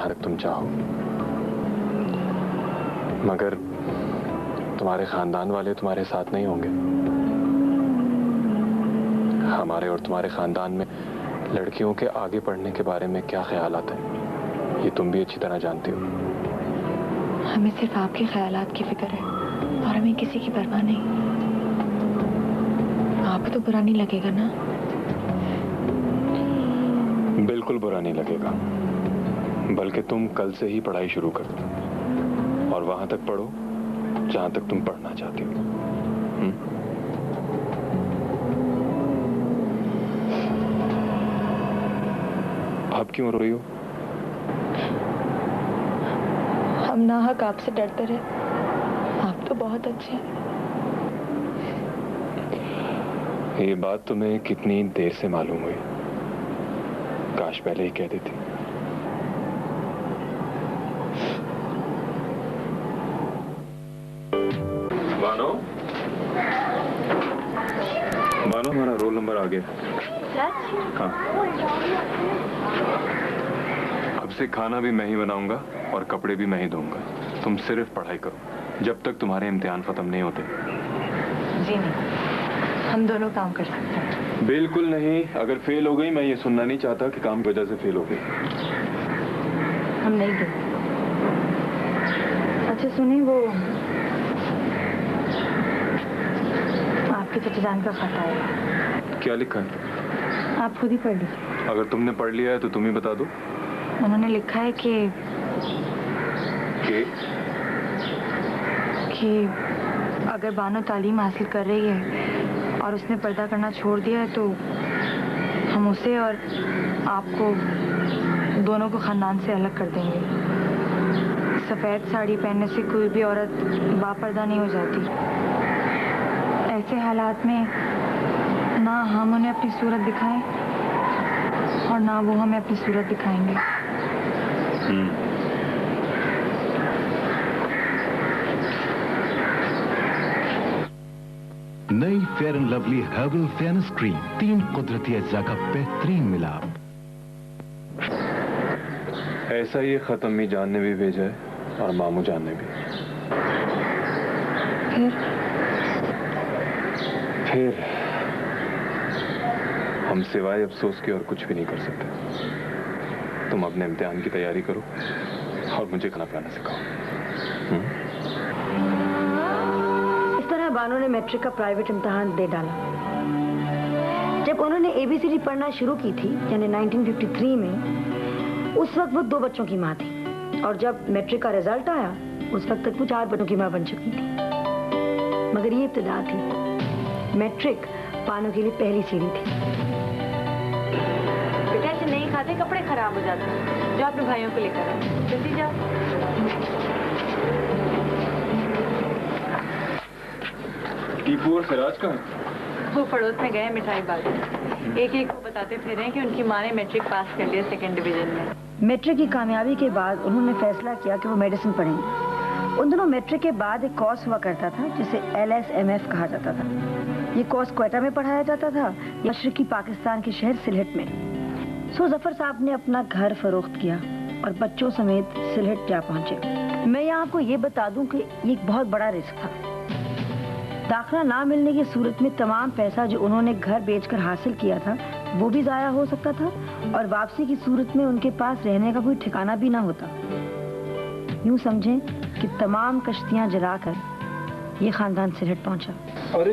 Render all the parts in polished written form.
जहां तक तुम चाहो, मगर तुम्हारे खानदान वाले तुम्हारे साथ नहीं होंगे। हमारे और तुम्हारे खानदान में लड़कियों के आगे पढ़ने के बारे में क्या ख्यालात हैं, ये तुम भी अच्छी तरह जानती हो। हमें सिर्फ आपके ख्यालात की फिक्र है और हमें किसी की परवाह नहीं। आपको तो बुरा नहीं लगेगा ना? बिल्कुल बुरा नहीं लगेगा, बल्कि तुम कल से ही पढ़ाई शुरू कर दो और वहां तक पढ़ो जहां तक तुम पढ़ना चाहती हो। आप क्यों रो रही हो? हम नाहक आपसे डरते रहे। आप तो बहुत अच्छे हैं। ये बात तुम्हें कितनी देर से मालूम हुई? काश पहले ही कह देती। बानो, बानो, हमारा रोल नंबर आ गया। हाँ, अब से खाना भी मैं ही बनाऊंगा और कपड़े भी मैं ही धोऊंगा। तुम सिर्फ पढ़ाई करो जब तक तुम्हारे इम्तिहान खत्म नहीं होते। जी नहीं, हम दोनों काम कर सकते हैं। बिल्कुल नहीं, अगर फेल हो गई मैं ये सुनना नहीं चाहता कि काम की वजह से फेल हो गई। हम नहीं गए। अच्छा सुनिए, वो आपके चचा जान का खाता है। क्या लिखा है? आप खुद ही पढ़ लीजिए। अगर तुमने पढ़ लिया है तो तुम ही बता दो। उन्होंने लिखा है कि अगर बानो तालीम हासिल कर रही है और उसने पर्दा करना छोड़ दिया है तो हम उसे और आपको दोनों को खानदान से अलग कर देंगे। सफेद साड़ी पहनने से कोई भी औरत बापर्दा नहीं हो जाती। ऐसे हालात में ना हम उन्हें अपनी सूरत दिखाएं और ना वो हमें अपनी सूरत दिखाएंगे। नई fair and lovely herbal fairness cream, 3 कुदरती अज्जा का बेहतरीन मिलाप। ऐसा ये खत अम्मी जान ने भी भेजा है और मामू जान ने भी। फिर हम सिवाय अफसोस के और कुछ भी नहीं कर सकते। तुम अपने इम्तिहान की तैयारी करो और मुझे खाना बनाना सिखाओ। इस तरह बानो ने मैट्रिक का प्राइवेट इम्तिहान दे डाला। जब उन्होंने ABCD पढ़ना शुरू की थी, यानी 1953 में, उस वक्त वो 2 बच्चों की माँ थी और जब मैट्रिक का रिजल्ट आया उस वक्त तक वो 4 बच्चों की माँ बन चुकी थी। मगर ये इब्तिदा थी। मैट्रिक बानो के लिए पहली सीढ़ी थी। बेटा ऐसे नहीं खाते, कपड़े खराब हो जाते हैं। जो अपने भाइयों को लेकर आओ, जल्दी जाओ। टीपू और सिराज कहाँ हैं? वो पड़ोस में गए मिठाई बांटने। एक को बताते फिरे कि उनकी माँ ने मैट्रिक पास कर लिया 2nd डिवीजन में। मैट्रिक की कामयाबी के बाद उन्होंने फैसला किया कि वो मेडिसिन पढ़ेंगे। उन दोनों मैट्रिक के बाद एक कोर्स हुआ करता था जिसे LSMF कहा जाता था। ये कोर्स क्वेटा में पढ़ाया जाता था, मशरकी पाकिस्तान के शहर सिलहट में। सो जफर साहब ने अपना घर फरोख्त किया और बच्चों समेत सिलहट जा पहुंचे। मैं यहाँ आपको ये बता दूं कि ये एक बहुत बड़ा रिस्क था। दाखिला ना मिलने की सूरत में तमाम पैसा जो उन्होंने घर बेचकर हासिल किया था वो भी जाया हो सकता था और वापसी की सूरत में उनके पास रहने का कोई ठिकाना भी ना होता। यूं समझें कि तमाम कश्तियां जलाकर ये खानदान सिलहट पहुंचा। अरे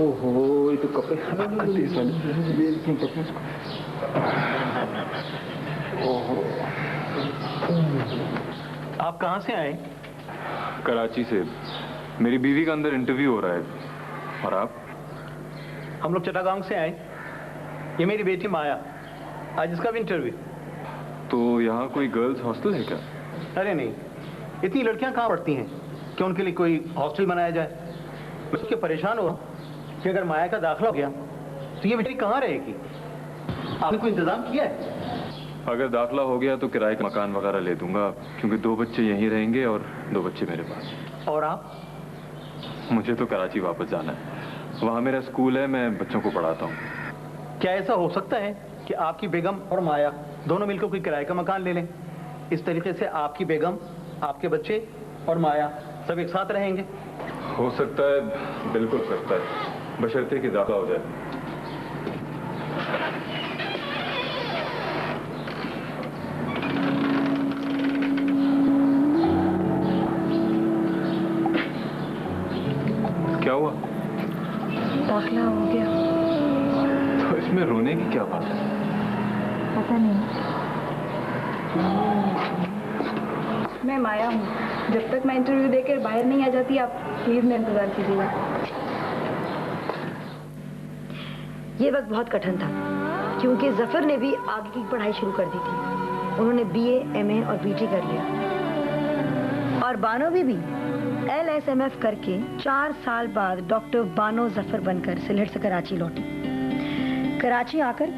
ओहो, ये तो कपड़े खराब करती है साली। आप कहाँ से आए? कराची से। मेरी बीवी का अंदर इंटरव्यू हो रहा है। और आप? हम लोग चटागांव से आए। ये मेरी बेटी माया, आज इसका भी इंटरव्यू। तो यहाँ कोई गर्ल्स हॉस्टल है क्या? अरे नहीं, इतनी लड़कियां कहाँ पढ़ती हैं कि उनके लिए कोई हॉस्टल बनाया जाए। मैं उसके परेशान हुआ कि अगर माया का दाखिला हो गया तो ये बेटी कहाँ रहेगी। आपने कोई इंतजाम किया है? अगर दाखिला हो गया तो किराए का मकान वगैरह ले दूंगा, क्योंकि 2 बच्चे यहीं रहेंगे और 2 बच्चे मेरे पास। और आप? मुझे तो कराची वापस जाना है। वहाँ मेरा स्कूल है, मैं बच्चों को पढ़ाता हूँ। क्या ऐसा हो सकता है कि आपकी बेगम और माया दोनों मिलकर कोई किराए का मकान ले लें? इस तरीके से आपकी बेगम, आपके बच्चे और माया सब एक साथ रहेंगे। हो सकता है, बिल्कुल सकता है, बशर्ते कि दाखिला हो जाए। क्या हुआ? दाखिला हो गया। तो इसमें रोने की क्या बात है? पता नहीं। मैं माया हूँ। जब तक मैं इंटरव्यू देकर बाहर नहीं आ जाती, आप प्लीज मेरा इंतजार कीजिएगा। ये वक्त बहुत कठिन था क्योंकि जफर ने भी आगे की पढ़ाई शुरू कर दी थी। उन्होंने बीए, एमए और पीजी कर लिया और बानो भी LSMF करके 4 साल बाद डॉक्टर बानो जफर बनकर सिलहट से कराची लौटी। कराची आकर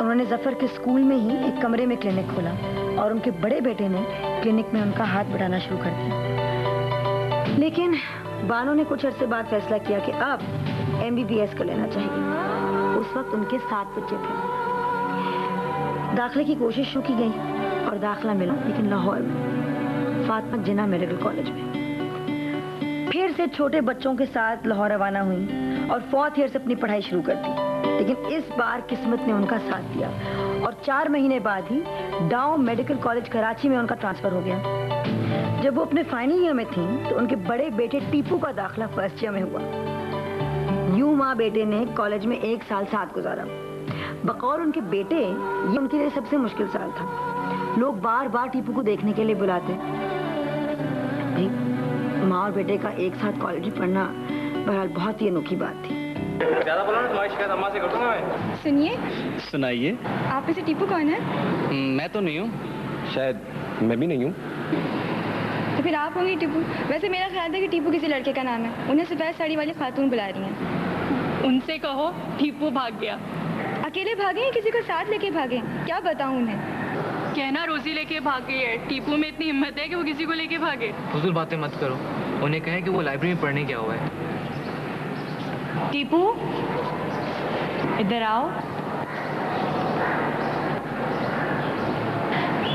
उन्होंने जफर के स्कूल में ही एक कमरे में क्लिनिक खोला और उनके बड़े बेटे ने क्लिनिक में उनका हाथ बढ़ाना शुरू कर दिया। लेकिन बानो ने कुछ अरसे बाद फैसला किया कि अब MBBS कर लेना चाहिए। उस वक्त उनके 7 बच्चे थे। दाखिले की कोशिश शुरू की गई और दाखिला मिला, लेकिन लाहौर में फातिमा जिन्ना मेडिकल कॉलेज में। फिर से छोटे बच्चों के साथ लाहौर रवाना हुई और 4th ईयर से अपनी पढ़ाई शुरू कर दी। लेकिन इस बार किस्मत ने उनका साथ दिया और 4 महीने बाद ही डाउ मेडिकल कॉलेज कराची में उनका ट्रांसफर हो गया। जब वो अपने फाइनल ईयर में थी तो उनके बड़े बेटे टीपू का दाखिला फर्स्ट ईयर में हुआ। यूं माँ बेटे ने कॉलेज में 1 साल साथ गुजारा। बकौल उनके बेटे ये उनके लिए सबसे मुश्किल साल था। लोग बार बार टीपू को देखने के लिए बुलाते। माँ और बेटे का एक साथ कॉलेज में पढ़ना बहरहाल बहुत ही अनोखी बात थी। ज्यादा बोलो ना, तुम्हारी शिकायत अम्मा से कर दूंगा मैं। सुनिए, सुनाइए। आप में से टीपू कौन है? मैं तो नहीं हूँ। शायद मैं भी नहीं हूँ। तो फिर आप होंगी टीपू। वैसे मेरा ख्याल था कि टीपू किसी लड़के का नाम है। उन्हें सफेद साड़ी वाली खातून बुला रही हैं। उनसे कहो टीपू भाग गया। अकेले भागे हैं, किसी को साथ लेके भागे? क्या बताऊं उन्हें? कहना रोजी लेके भाग गई है। टीपू में इतनी हिम्मत है कि वो किसी को लेके भागे। फजूल बातें मत करो। उन्हें कहें कि वो लाइब्रेरी में पढ़ने गया हुआ है। टीपू, इधर आओ।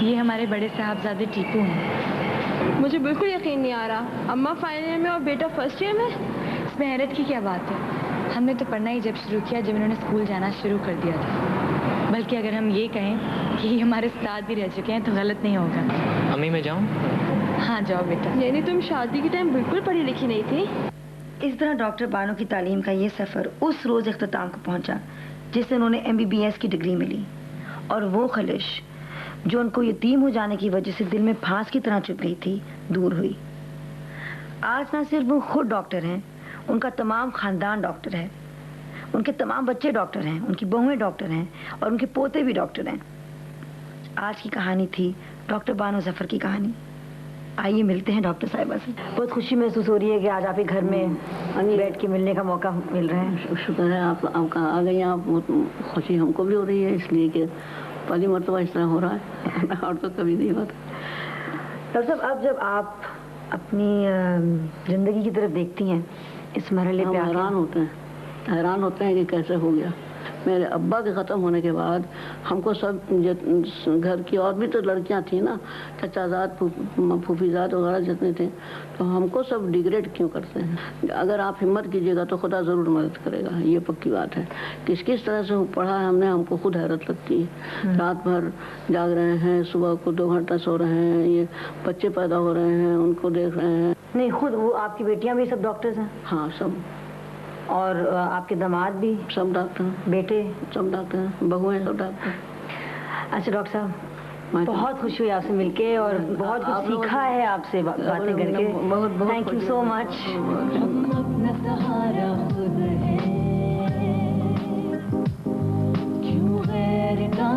ये हमारे बड़े साहबजादे टीपू हैं। मुझे बिल्कुल यकीन नहीं आ रहा। अम्मा फाइनल ईयर में और बेटा फर्स्ट ईयर में। इसमें हैरत की क्या बात है? हमने तो पढ़ना ही जब शुरू किया जब इन्होंने स्कूल जाना शुरू कर दिया था। बल्कि अगर हम ये कहें कि ये हमारे साथ भी रह चुके हैं तो गलत नहीं होगा। अम्मी मैं जाऊँ? हाँ जाओ बेटा। यानी तुम शादी के टाइम बिल्कुल पढ़ी लिखी नहीं थी। इस तरह डॉक्टर बानो की तालीम का ये सफ़र उस रोज़ इख्तिताम को पहुंचा जिससे उन्होंने MBBS की डिग्री मिली और वो खलिश जो उनको यतीम हो जाने की वजह से दिल में फांस की तरह चुभ गई थी, दूर हुई। आज ना सिर्फ वो खुद डॉक्टर हैं, उनका तमाम खानदान डॉक्टर है। उनके तमाम बच्चे डॉक्टर हैं, उनकी बहुएं डॉक्टर हैं और उनके पोते भी डॉक्टर हैं। आज की कहानी थी डॉक्टर बानो जफर की कहानी। आइए मिलते हैं डॉक्टर साहिबा से। बहुत खुशी महसूस हो रही है कि आज आपके घर में बैठ के मिलने का मौका मिल रहा है। शुक्र है आपका आ गई। आप बहुत खुशी हमको भी हो रही है इसलिए कि पहली मरतबा इस तरह हो रहा है और तो कभी नहीं होता। डॉक्टर साहब, अब जब आप अपनी जिंदगी की तरफ देखती हैं इस मरहले पे, हैरान होते हैं कि कैसे हो गया। मेरे अब्बा के ख़त्म होने के बाद हमको सब घर की और भी तो लड़कियां थी ना, चचाजाद, फूफीजाद वगैरह जितने थे, तो हमको सब डिग्रेड क्यों करते हैं? अगर आप हिम्मत कीजिएगा तो खुदा ज़रूर मदद करेगा, ये पक्की बात है। किस तरह से पढ़ा है हमने, हमको खुद हैरत लगती है। रात भर जाग रहे हैं, सुबह को 2 घंटा सो रहे हैं, ये बच्चे पैदा हो रहे हैं, उनको देख रहे हैं। नहीं, खुद वो आपकी बेटियां भी सब डॉक्टर्स हैं? हाँ सब। और आपके दामाद भी सब डॉक्टर, बेटे सब डॉक्टर, बहुएं सब डॉक्टर। अच्छा डॉक्टर साहब, बहुत खुशी हुई आपसे मिलके और बहुत कुछ सीखा है आपसे बातें करके। Thank you so much. क्यों गैर का